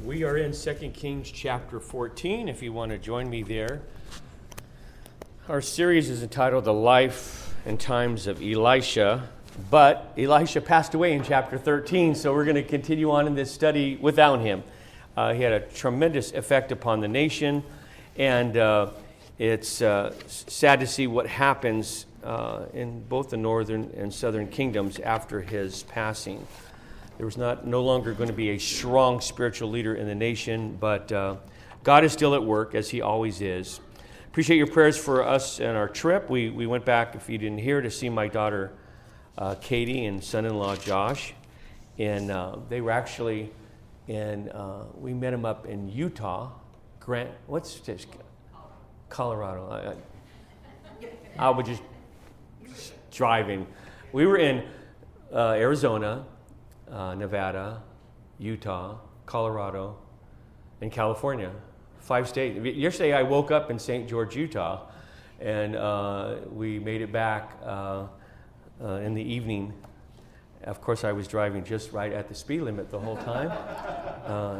We are in 2 Kings chapter 14, if you want to join me there. Our series is entitled The Life and Times of Elisha, but Elisha passed away in chapter 13, so we're going to continue on in this study without him. He had a tremendous effect upon the nation, and it's sad to see what happens in both the northern and southern kingdoms after his passing. There was no longer going to be a strong spiritual leader in the nation, but God is still at work, as he always is. Appreciate your prayers for us and our trip. We went back, if you didn't hear, to see my daughter Katie and son-in-law Josh. And they were actually we met them up in Utah. What's this? Colorado. I was just driving. We were in Arizona, Nevada, Utah, Colorado, and California. 5 states. Yesterday I woke up in St. George, Utah, and we made it back in the evening. Of course, I was driving just right at the speed limit the whole time,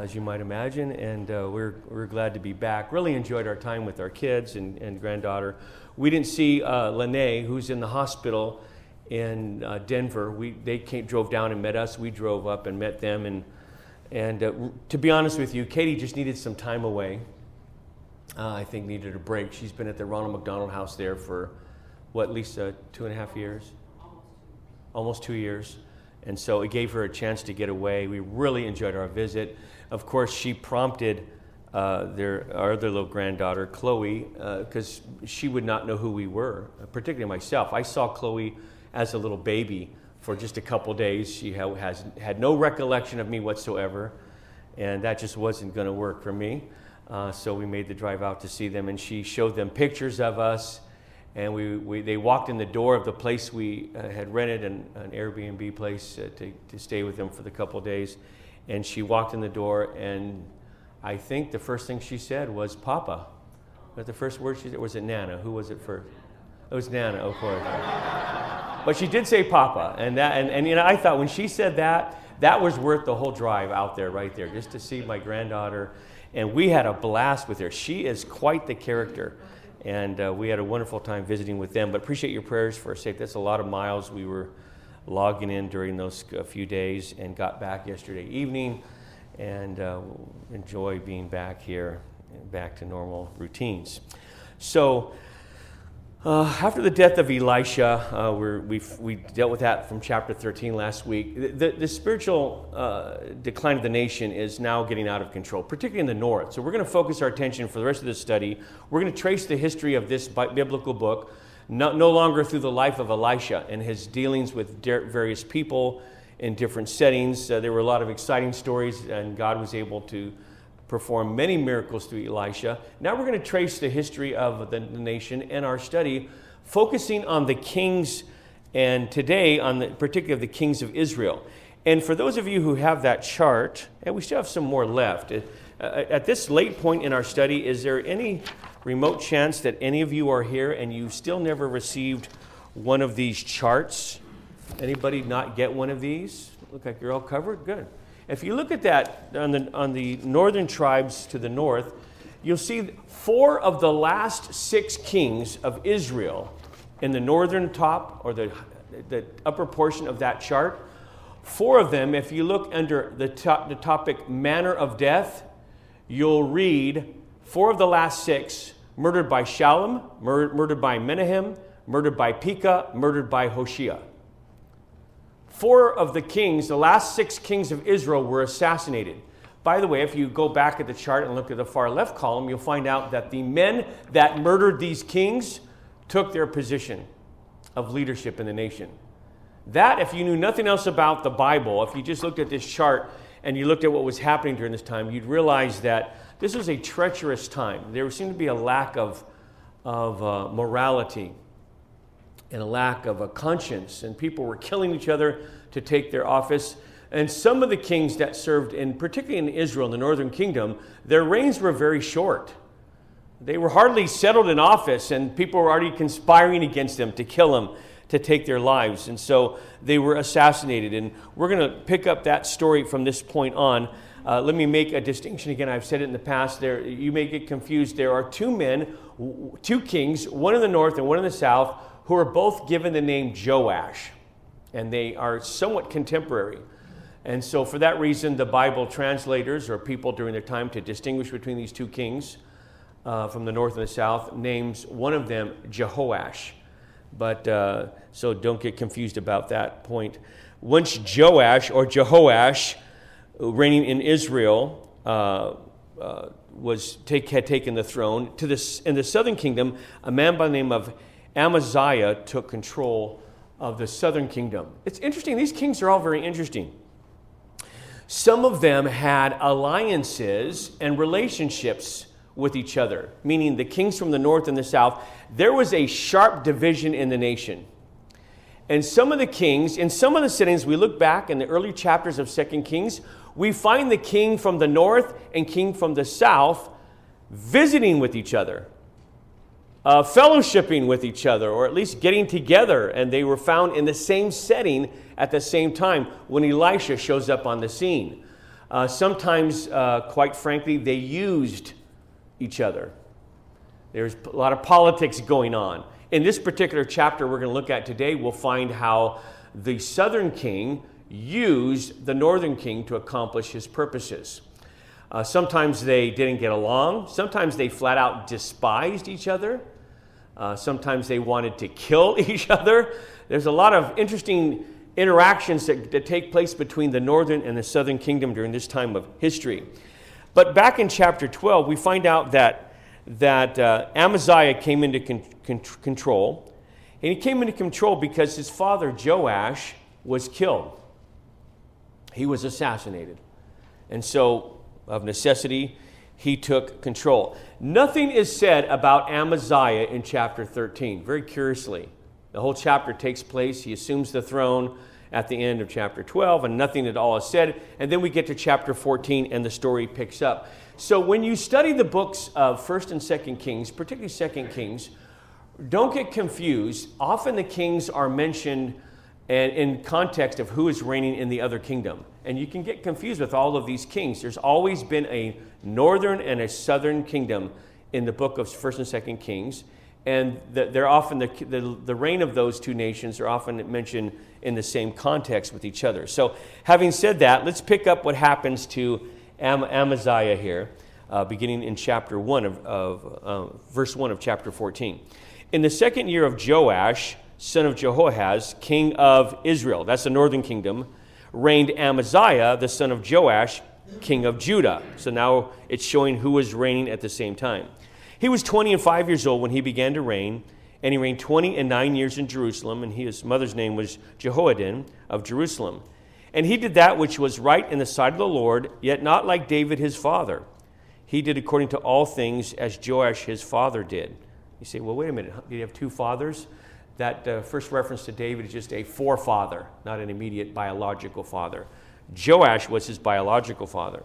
as you might imagine, and we're glad to be back. Really enjoyed our time with our kids and granddaughter. We didn't see Lene, who's in the hospital in Denver. They drove down and met us. We drove up and met them, and to be honest with you, Katie just needed some time away. I think needed a break. She's been at the Ronald McDonald House there for, Lisa, 2.5 years? Almost 2 years. And so it gave her a chance to get away. We really enjoyed our visit. Of course, she prompted our other little granddaughter, Chloe, because she would not know who we were, particularly myself. I saw Chloe as a little baby for just a couple days. She had no recollection of me whatsoever, and that just wasn't going to work for me. So we made the drive out to see them, and she showed them pictures of us, and they walked in the door of the place we had rented, an Airbnb place to stay with them for the couple days, and she walked in the door, and I think the first thing she said was Papa. But the first word she said, was it Nana? Who was it first? It was Nana, of course. But she did say Papa, and I thought when she said that was worth the whole drive out there, right there, just to see my granddaughter. And we had a blast with her. She is quite the character, and we had a wonderful time visiting with them. But appreciate your prayers for our sake. That's a lot of miles we were logging in during those few days, and got back yesterday evening, and enjoy being back here, back to normal routines. So, after the death of Elisha, we dealt with that from chapter 13 last week. The spiritual decline of the nation is now getting out of control, particularly in the north. So we're going to focus our attention for the rest of this study. We're going to trace the history of this biblical book, no longer through the life of Elisha and his dealings with various people in different settings. There were a lot of exciting stories, and God was able to perform many miracles through Elisha. Now we're going to trace the history of the nation in our study, focusing on the kings, and today particularly the kings of Israel. And for those of you who have that chart, and we still have some more left, at this late point in our study, is there any remote chance that any of you are here and you still never received one of these charts? Anybody not get one of these? Look like you're all covered? Good. If you look at that on the northern tribes to the north, you'll see 4 of the last 6 kings of Israel in the northern top, or the upper portion of that chart. 4 of them, if you look under the topic manner of death, you'll read 4 of the last 6 murdered by Shallum, murdered by Menahem, murdered by Pekah, murdered by Hoshea. 4 of the kings, the last 6 kings of Israel, were assassinated. By the way, if you go back at the chart and look at the far left column, you'll find out that the men that murdered these kings took their position of leadership in the nation. That, if you knew nothing else about the Bible, if you just looked at this chart and you looked at what was happening during this time, you'd realize that this was a treacherous time. There seemed to be a lack of morality and a lack of a conscience, and people were killing each other to take their office. And some of the kings that served, particularly in Israel, in the northern kingdom, their reigns were very short. They were hardly settled in office, and people were already conspiring against them to kill them, to take their lives. And so they were assassinated. And we're going to pick up that story from this point on. Let me make a distinction again. I've said it in the past. You may get confused. There are two men, two kings, one in the north and one in the south, who are both given the name Joash. And they are somewhat contemporary. And so for that reason, the Bible translators or people during their time to distinguish between these two kings from the north and the south names one of them Jehoash. But so don't get confused about that point. Once Joash or Jehoash, reigning in Israel, had taken the throne, in the southern kingdom, a man by the name of Amaziah took control of the southern kingdom. It's interesting. These kings are all very interesting. Some of them had alliances and relationships with each other, meaning the kings from the north and the south. There was a sharp division in the nation. And some of the kings, in some of the settings, we look back in the early chapters of 2 Kings, we find the king from the north and king from the south visiting with each other, fellowshipping with each other, or at least getting together. And they were found in the same setting at the same time when Elisha shows up on the scene. Sometimes, quite frankly, they used each other. There's a lot of politics going on. In this particular chapter we're going to look at today, we'll find how the southern king used the northern king to accomplish his purposes. Sometimes they didn't get along. Sometimes they flat out despised each other. Sometimes they wanted to kill each other. There's a lot of interesting interactions that take place between the northern and the southern kingdom during this time of history. But back in chapter 12, we find out that Amaziah came into control. And he came into control because his father, Joash, was killed. He was assassinated. And so, of necessity, he took control. Nothing is said about Amaziah in chapter 13, very curiously. The whole chapter takes place. He assumes the throne at the end of chapter 12, and nothing at all is said. And then we get to chapter 14, and the story picks up. So when you study the books of 1st and 2nd Kings, particularly 2nd Kings, don't get confused. Often the kings are mentioned in context of who is reigning in the other kingdom. And you can get confused with all of these kings. There's always been a northern and a southern kingdom in the book of 1st and 2nd Kings. And they're often the reign of those two nations are often mentioned in the same context with each other. So having said that, let's pick up what happens to Amaziah here, beginning in chapter 1 of verse 1 of chapter 14. In the second year of Joash, son of Jehoahaz, king of Israel, that's the northern kingdom, reigned Amaziah, the son of Joash, king of Judah. So now it's showing who was reigning at the same time. He was 25 years old when he began to reign, and he reigned 29 years in Jerusalem, and his mother's name was Jehoiadan of Jerusalem. And he did that which was right in the sight of the Lord, yet not like David his father. He did according to all things as Joash his father did. You say, well, wait a minute, did he have two fathers? That first reference to David is just a forefather, not an immediate biological father. Joash was his biological father.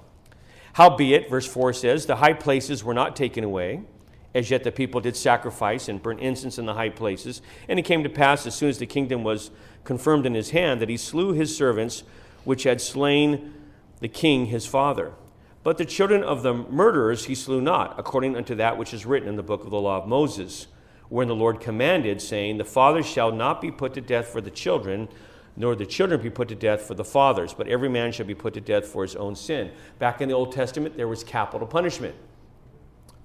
Howbeit, verse 4 says, the high places were not taken away. As yet the people did sacrifice and burn incense in the high places. And it came to pass, as soon as the kingdom was confirmed in his hand, that he slew his servants, which had slain the king his father. But the children of the murderers he slew not, according unto that which is written in the book of the law of Moses, wherein the Lord commanded, saying, the fathers shall not be put to death for the children, nor the children be put to death for the fathers, but every man shall be put to death for his own sin. Back in the Old Testament, there was capital punishment.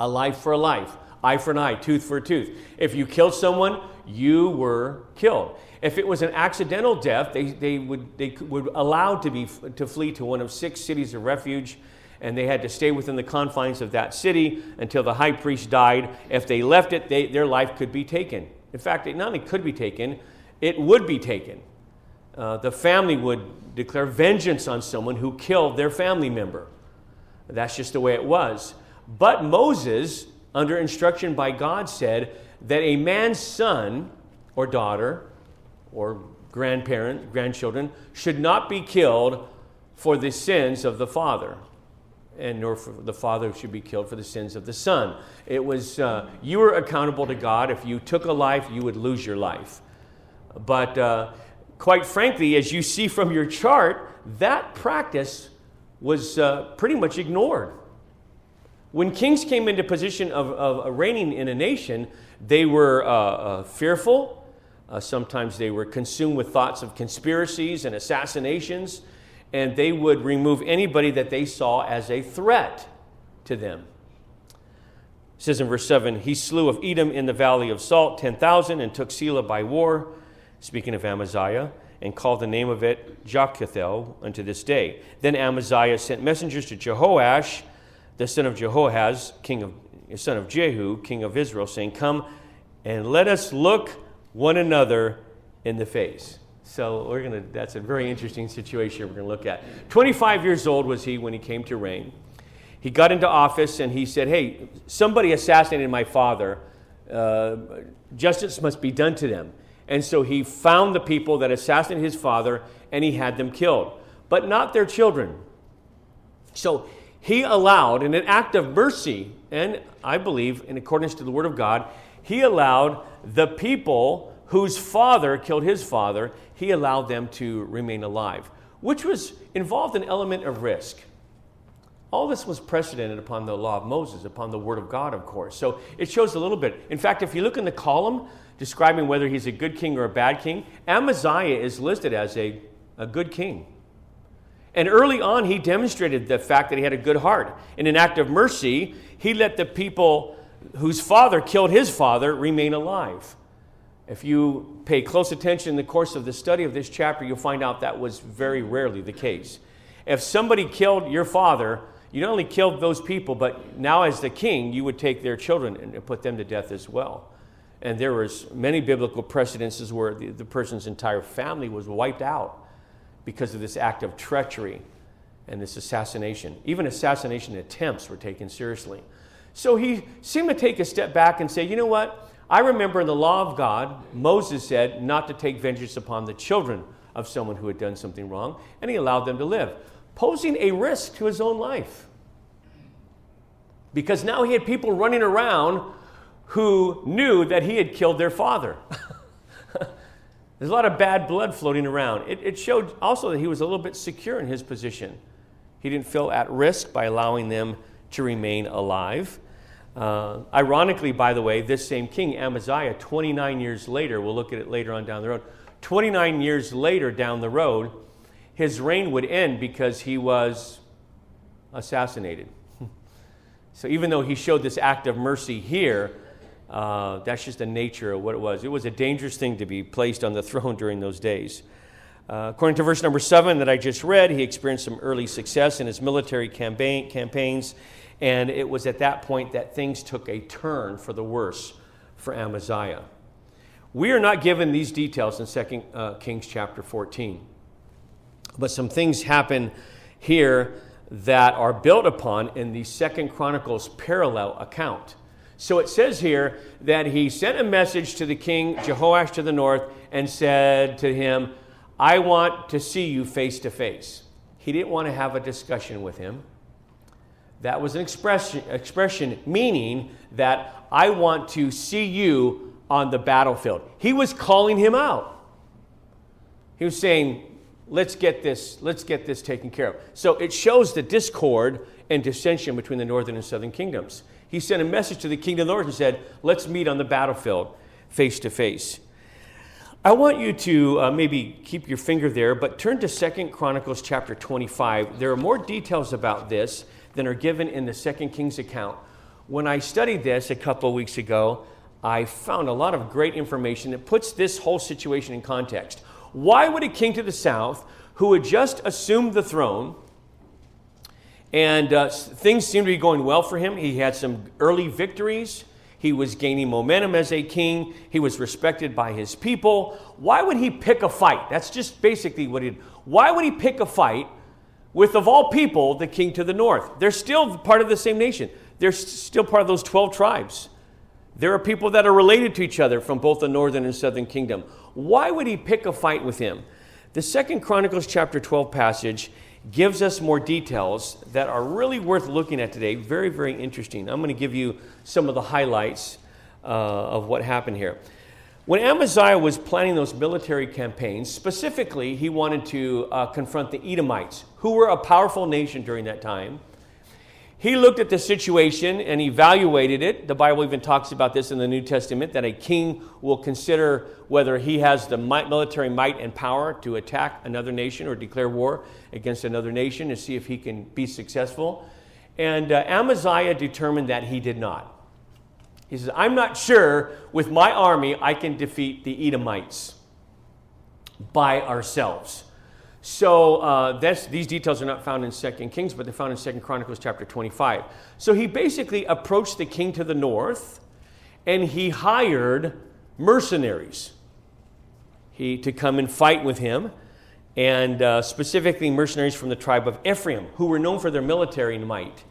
A life for a life, eye for an eye, tooth for a tooth. If you killed someone, you were killed. If it was an accidental death, they would allow to flee to one of 6 cities of refuge, and they had to stay within the confines of that city until the high priest died. If they left it, their life could be taken. In fact, it not only could be taken, it would be taken. The family would declare vengeance on someone who killed their family member. That's just the way it was. But Moses, under instruction by God, said that a man's son or daughter or grandchildren should not be killed for the sins of the father, and nor for the father should be killed for the sins of the son. It was, you were accountable to God. If you took a life, you would lose your life. But quite frankly, as you see from your chart, that practice was pretty much ignored. When kings came into position of reigning in a nation, they were fearful. Sometimes they were consumed with thoughts of conspiracies and assassinations, and they would remove anybody that they saw as a threat to them. It says in verse 7, he slew of Edom in the valley of Salt 10,000 and took Selah by war, speaking of Amaziah, and called the name of it Jochethel unto this day. Then Amaziah sent messengers to Jehoash, the son of Jehoahaz, son of Jehu, king of Israel, saying, come and let us look one another in the face. So that's a very interesting situation we're going to look at. 25 years old was he when he came to reign. He got into office and he said, hey, somebody assassinated my father. Justice must be done to them. And so he found the people that assassinated his father and he had them killed, but not their children. So he allowed, in an act of mercy, and I believe in accordance to the word of God, he allowed the people whose father killed his father, he allowed them to remain alive, which was involved an element of risk. All this was precedented upon the law of Moses, upon the word of God, of course. So it shows a little bit. In fact, if you look in the column describing whether he's a good king or a bad king, Amaziah is listed as a good king. And early on, he demonstrated the fact that he had a good heart. In an act of mercy, he let the people whose father killed his father remain alive. If you pay close attention in the course of the study of this chapter, you'll find out that was very rarely the case. If somebody killed your father, you not only killed those people, but now as the king, you would take their children and put them to death as well. And there was many biblical precedences where the person's entire family was wiped out because of this act of treachery and this assassination. Even assassination attempts were taken seriously. So he seemed to take a step back and say, you know what? I remember in the law of God, Moses said not to take vengeance upon the children of someone who had done something wrong, and he allowed them to live, posing a risk to his own life. Because now he had people running around who knew that he had killed their father. There's a lot of bad blood floating around. It showed also that he was a little bit secure in his position. He didn't feel at risk by allowing them to remain alive. Ironically, by the way, this same king, Amaziah, 29 years later, we'll look at it later on down the road, 29 years later down the road, his reign would end because he was assassinated. So even though he showed this act of mercy here, that's just the nature of what it was. It was a dangerous thing to be placed on the throne during those days. According to verse number 7 that I just read, he experienced some early success in his military campaigns, and it was at that point that things took a turn for the worse for Amaziah. We are not given these details in 2 Kings chapter 14, but some things happen here that are built upon in the 2 Chronicles parallel account. So it says here that he sent a message to the king Jehoash to the north and said to him, I want to see you face to face. He didn't want to have a discussion with him. That was an expression meaning that I want to see you on the battlefield. He was calling him out. He was saying, let's get this taken care of. So it shows the discord and dissension between the northern and southern kingdoms. He sent a message to the king of the north and said, let's meet on the battlefield face to face. I want you to maybe keep your finger there, but turn to 2 Chronicles chapter 25. There are more details about this than are given in the 2 Kings account. When I studied this a couple of weeks ago, I found a lot of great information that puts this whole situation in context. Why would a king to the south who had just assumed the throne and things seemed to be going well for him? He had some early victories. He was gaining momentum as a king. He was respected by his people. Why would he pick a fight? That's just basically what he did. Why would he pick a fight with, of all people, the king to the north? They're still part of the same nation. They're still part of those 12 tribes. There are people that are related to each other from both the northern and southern kingdom. Why would he pick a fight with him? The 2 Chronicles chapter 12 passage gives us more details that are really worth looking at today. Very, very interesting. I'm going to give you some of the highlights of what happened here. When Amaziah was planning those military campaigns, specifically, he wanted to confront the Edomites, who were a powerful nation during that time. He looked at the situation and evaluated it. The Bible even talks about this in the New Testament, that a king will consider whether he has the military might and power to attack another nation or declare war against another nation to see if he can be successful. And Amaziah determined that he did not. He says, I'm not sure with my army I can defeat the Edomites by ourselves. So these details are not found in 2 Kings, but they're found in 2 Chronicles chapter 25. So he basically approached the king to the north, and he hired mercenaries to come and fight with him, and specifically mercenaries from the tribe of Ephraim, who were known for their military might.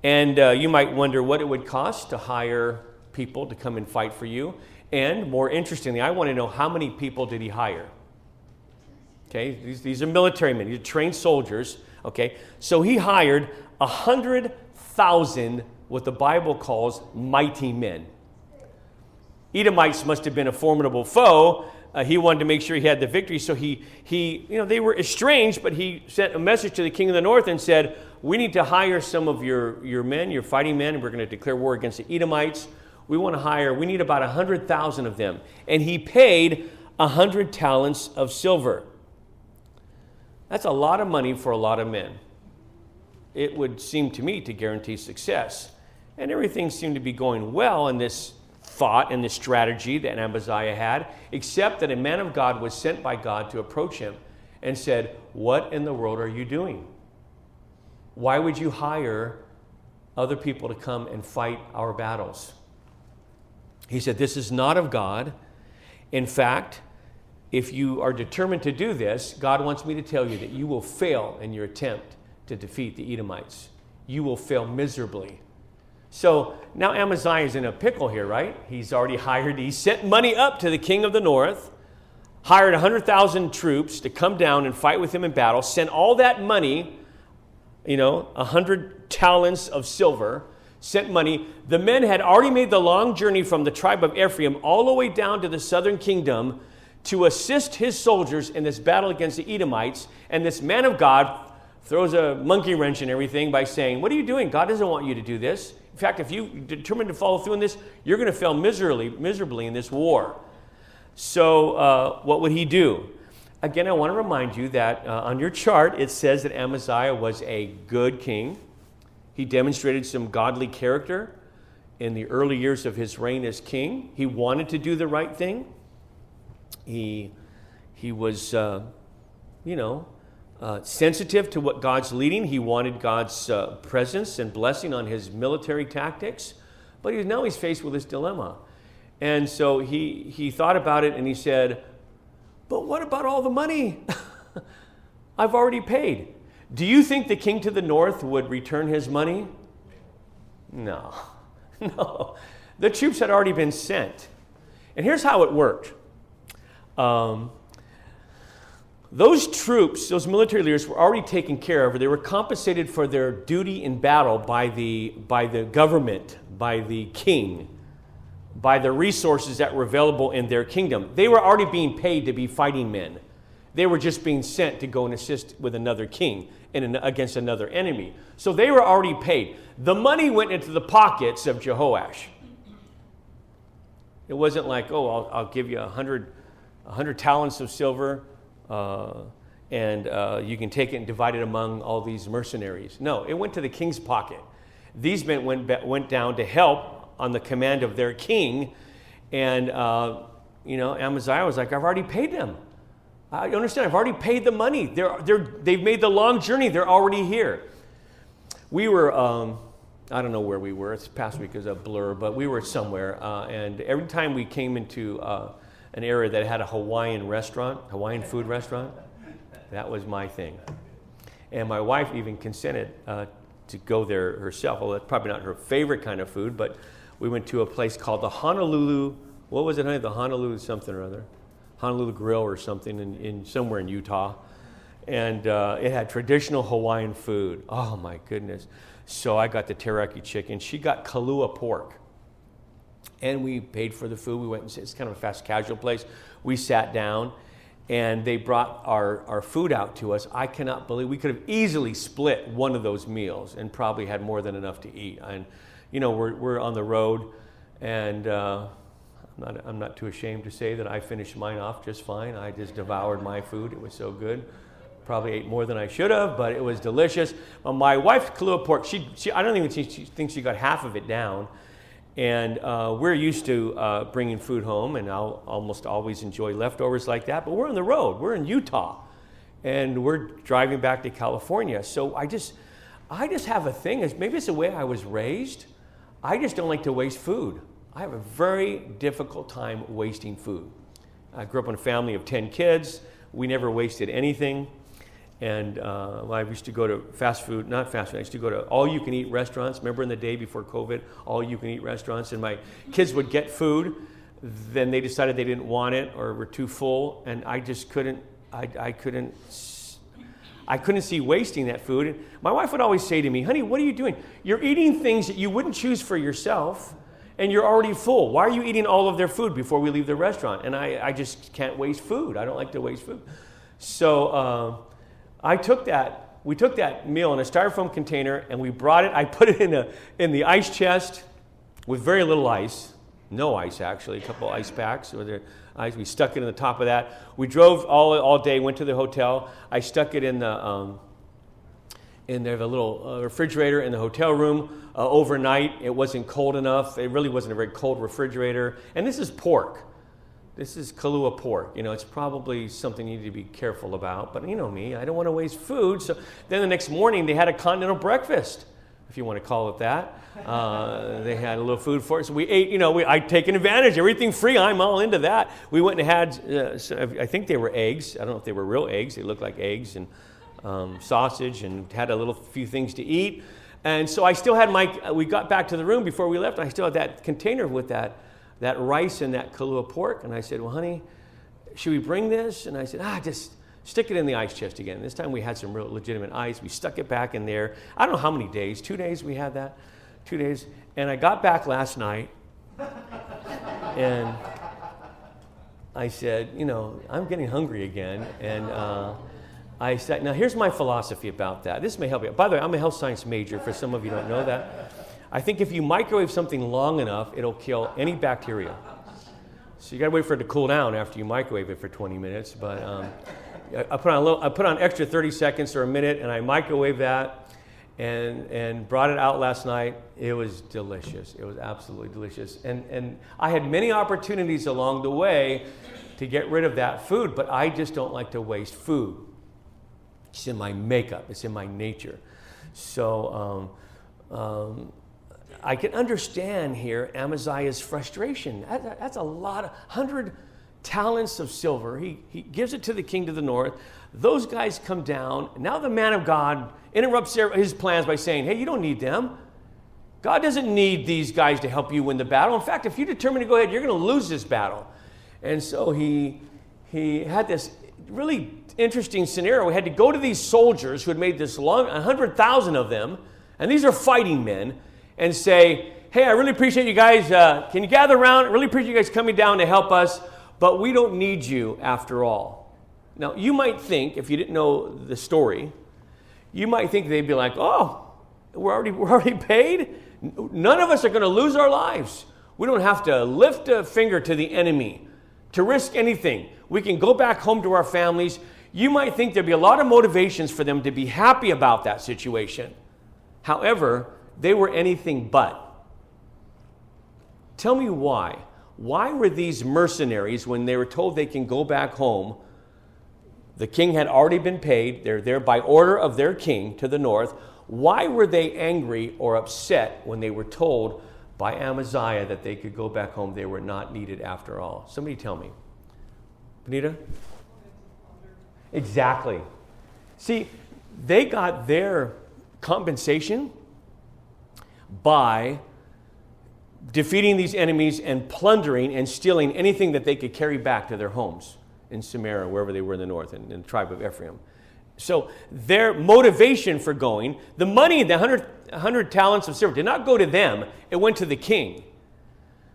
And you might wonder what it would cost to hire people to come and fight for you. And more interestingly, I want to know, how many people did he hire? Okay, these are military men. These are trained soldiers. Okay, so he hired 100,000 what the Bible calls mighty men. Edomites must have been a formidable foe. He wanted to make sure he had the victory, so they were estranged, but he sent a message to the king of the north and said, we need to hire some of your men, your fighting men, and we're going to declare war against the Edomites. We need about 100,000 of them. And he paid 100 talents of silver. That's a lot of money for a lot of men. It would seem to me to guarantee success. And everything seemed to be going well in this thought and this strategy that Amaziah had, except that a man of God was sent by God to approach him and said, what in the world are you doing? Why would you hire other people to come and fight our battles? He said, this is not of God. In fact, if you are determined to do this, God wants me to tell you that you will fail in your attempt to defeat the Edomites. You will fail miserably. So now Amaziah is in a pickle here, right? He sent money up to the king of the north, hired 100,000 troops to come down and fight with him in battle, sent all that money, 100 talents of silver, sent money. The men had already made the long journey from the tribe of Ephraim all the way down to the southern kingdom to assist his soldiers in this battle against the Edomites. And this man of God throws a monkey wrench in everything by saying, what are you doing? God doesn't want you to do this. In fact, if you determine to follow through in this, you're going to fail miserably in this war. So what would he do? Again, I want to remind you that on your chart, it says that Amaziah was a good king. He demonstrated some godly character in the early years of his reign as king. He wanted to do the right thing. He was, sensitive to what God's leading. He wanted God's presence and blessing on his military tactics. But now he's faced with this dilemma. And so he thought about it and he said, but what about all the money I've already paid? Do you think the king to the north would return his money? No. The troops had already been sent. And here's how it worked. Those troops, those military leaders, were already taken care of. They were compensated for their duty in battle by the government, by the king, by the resources that were available in their kingdom. They were already being paid to be fighting men. They were just being sent to go and assist with another king and against another enemy. So they were already paid. The money went into the pockets of Jehoash. It wasn't like, I'll give you 100 talents of silver, and you can take it and divide it among all these mercenaries. No, it went to the king's pocket. These men went down to help on the command of their king, and Amaziah was like, I've already paid them. You understand? I've already paid the money. They've made the long journey. They're already here. We were, I don't know where we were. This past week is a blur, but we were somewhere. And every time we came into an area that had a Hawaiian food restaurant, that was my thing. And my wife even consented to go there herself. Well, that's probably not her favorite kind of food, but we went to a place called the Honolulu, what was it, honey? The Honolulu something or other. Honolulu Grill or something in somewhere in Utah. And it had traditional Hawaiian food. Oh my goodness. So I got the teriyaki chicken. She got Kahlua pork. And we paid for the food. We went and it's kind of a fast casual place. We sat down, and they brought our food out to us. I cannot believe we could have easily split one of those meals and probably had more than enough to eat. And we're on the road, and I'm not too ashamed to say that I finished mine off just fine. I just devoured my food. It was so good. Probably ate more than I should have, but it was delicious. My wife, Kahlua pork, I don't even think she got half of it down. And we're used to bringing food home, and I'll almost always enjoy leftovers like that. But we're on the road. We're in Utah, and we're driving back to California. So I just have a thing. Maybe it's the way I was raised. I just don't like to waste food. I have a very difficult time wasting food. I grew up in a family of 10 kids. We never wasted anything. And I used to go to I used to go to all-you-can-eat restaurants. Remember in the day before COVID, all-you-can-eat restaurants, and my kids would get food. Then they decided they didn't want it or were too full, and I just couldn't. I couldn't see wasting that food. And my wife would always say to me, "Honey, what are you doing? You're eating things that you wouldn't choose for yourself, and you're already full. Why are you eating all of their food before we leave the restaurant?" And I just can't waste food. I don't like to waste food. So we took that meal in a styrofoam container, and we brought it. I put it in the ice chest with very little ice. No ice, actually. A couple ice packs with the ice. We stuck it in the top of that. We drove all day, went to the hotel. I stuck it in the little refrigerator in the hotel room overnight. It wasn't cold enough. It really wasn't a very cold refrigerator. And this is pork. This is Kahlua pork. It's probably something you need to be careful about. But you know me, I don't want to waste food. So then the next morning, they had a continental breakfast, if you want to call it that. They had a little food for us. So we ate, I'd taken advantage. Everything free, I'm all into that. We went and had, I think they were eggs. I don't know if they were real eggs. They looked like eggs and sausage, and had a few things to eat. And so I still had we got back to the room before we left, and I still had that container with that rice and that Kahlua pork. And I said, "Well, honey, should we bring this?" And I said, just stick it in the ice chest again. This time we had some real legitimate ice. We stuck it back in there. I don't know how many days, 2 days we had that, 2 days. And I got back last night, and I said, I'm getting hungry again. And I said, now here's my philosophy about that. This may help you. By the way, I'm a health science major, for some of you who don't know that. I think if you microwave something long enough, it'll kill any bacteria. So you got to wait for it to cool down after you microwave it for 20 minutes. But I put on extra 30 seconds or a minute, and I microwaved that and brought it out last night. It was delicious. It was absolutely delicious. And I had many opportunities along the way to get rid of that food, but I just don't like to waste food. It's in my makeup. It's in my nature. So I can understand here Amaziah's frustration. That's a lot, 100 talents of silver. He gives it to the king to the north. Those guys come down. Now the man of God interrupts his plans by saying, "Hey, you don't need them. God doesn't need these guys to help you win the battle. In fact, if you determine to go ahead, you're going to lose this battle." And so he had this really interesting scenario. We had to go to these soldiers who had made this 100,000 of them, and these are fighting men, and say, "Hey, I really appreciate you guys. Can you gather around? I really appreciate you guys coming down to help us, but we don't need you after all." Now, you might think, if you didn't know the story, you might think they'd be like, "Oh, we're already paid? None of us are going to lose our lives. We don't have to lift a finger to the enemy to risk anything. We can go back home to our families." You might think there'd be a lot of motivations for them to be happy about that situation. However, they were anything but. Tell me why. Why were these mercenaries, when they were told they can go back home, the king had already been paid, they're there by order of their king to the north, why were they angry or upset when they were told by Amaziah that they could go back home? They were not needed after all. Somebody tell me. Benita? Exactly. See, they got their compensation by defeating these enemies and plundering and stealing anything that they could carry back to their homes in Samaria, wherever they were in the north, in the tribe of Ephraim. So their motivation for going, the money, the 100 talents of silver, did not go to them. It went to the king.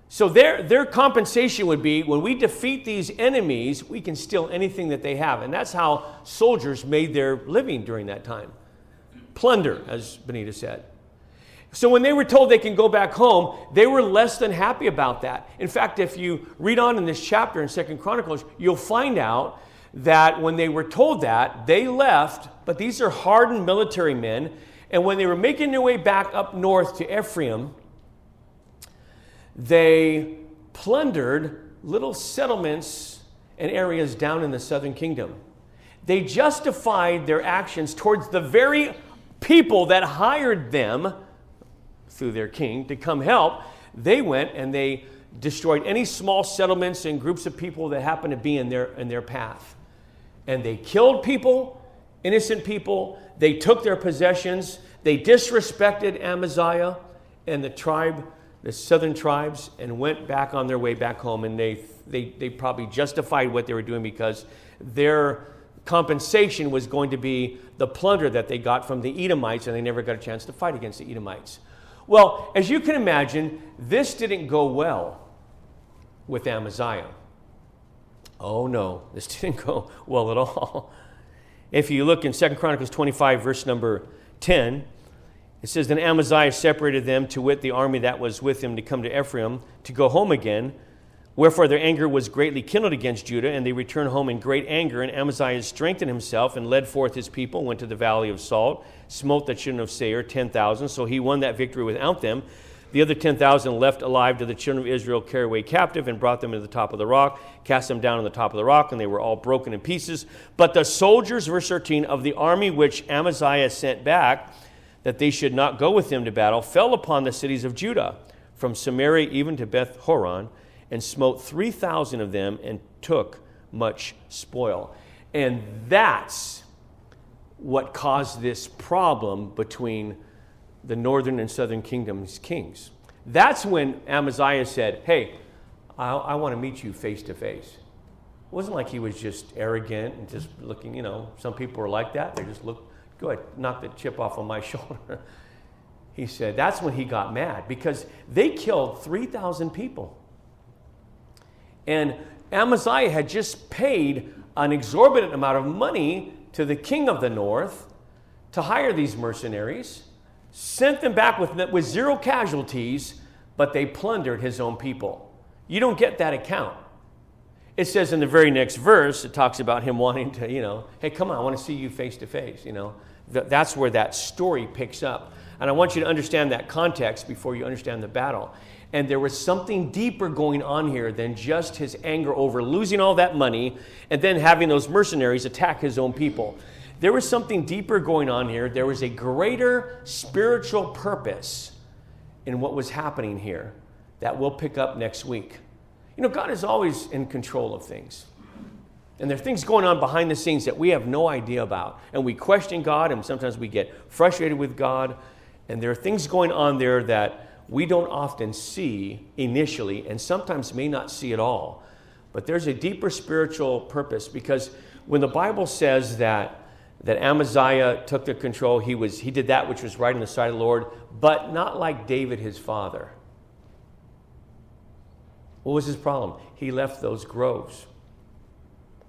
So their compensation would be, when we defeat these enemies, we can steal anything that they have. And that's how soldiers made their living during that time. Plunder, as Benita said. So when they were told they can go back home, they were less than happy about that. In fact, if you read on in this chapter in 2 Chronicles, you'll find out that when they were told that, they left, but these are hardened military men, and when they were making their way back up north to Ephraim, they plundered little settlements and areas down in the southern kingdom. They justified their actions towards the very people that hired them through their king to come help. They went and they destroyed any small settlements and groups of people that happened to be in their path. And they killed people, innocent people. They took their possessions. They disrespected Amaziah and the southern tribes, and went back on their way back home. And they probably justified what they were doing because their compensation was going to be the plunder that they got from the Edomites, and they never got a chance to fight against the Edomites. Well, as you can imagine, this didn't go well with Amaziah. Oh no, this didn't go well at all. If you look in 2 Chronicles 25, verse number 10, it says, Then Amaziah separated them, to wit, the army that was with him, to come to Ephraim, to go home again. Wherefore their anger was greatly kindled against Judah, and they returned home in great anger. And Amaziah strengthened himself and led forth his people, went to the valley of Salt, smote the children of Seir, 10,000. So he won that victory without them. The other 10,000 left alive to the children of Israel, carried away captive, and brought them to the top of the rock, cast them down on the top of the rock, and they were all broken in pieces. But the soldiers, verse 13, of the army which Amaziah sent back, that they should not go with him to battle, fell upon the cities of Judah, from Samaria even to Beth Horon, and smote 3,000 of them, and took much spoil. And that's what caused this problem between the northern and southern kingdom's kings. That's when Amaziah said, hey, I want to meet you face to face. It wasn't like he was just arrogant and just looking, some people are like that. They just look, go ahead, knock the chip off on my shoulder. He said, that's when he got mad, because they killed 3,000 people. And Amaziah had just paid an exorbitant amount of money to the king of the north to hire these mercenaries, sent them back with zero casualties, but they plundered his own people. You don't get that account. It says in the very next verse, it talks about him wanting to, hey, come on, I want to see you face to face. That's where that story picks up. And I want you to understand that context before you understand the battle. And there was something deeper going on here than just his anger over losing all that money and then having those mercenaries attack his own people. There was something deeper going on here. There was a greater spiritual purpose in what was happening here that we'll pick up next week. God is always in control of things. And there are things going on behind the scenes that we have no idea about. And we question God, and sometimes we get frustrated with God. And there are things going on there that we don't often see initially, and sometimes may not see at all. But there's a deeper spiritual purpose, because when the Bible says that Amaziah took the control, he did that which was right in the sight of the Lord, but not like David his father. What was his problem? He left those groves.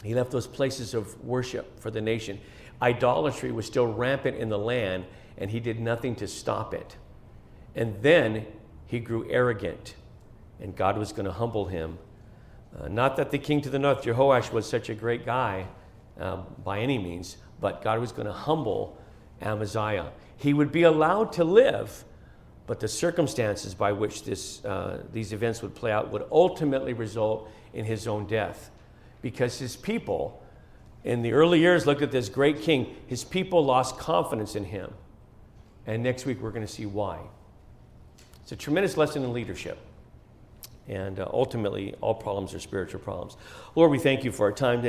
He left those places of worship for the nation. Idolatry was still rampant in the land, and he did nothing to stop it. And then he grew arrogant, and God was going to humble him. Not that the king to the north, Jehoash, was such a great guy by any means, but God was going to humble Amaziah. He would be allowed to live, but the circumstances by which these events would play out would ultimately result in his own death, because his people, in the early years, looked at this great king. His people lost confidence in him. And next week we're going to see why. It's a tremendous lesson in leadership. And ultimately, all problems are spiritual problems. Lord, we thank you for our time today.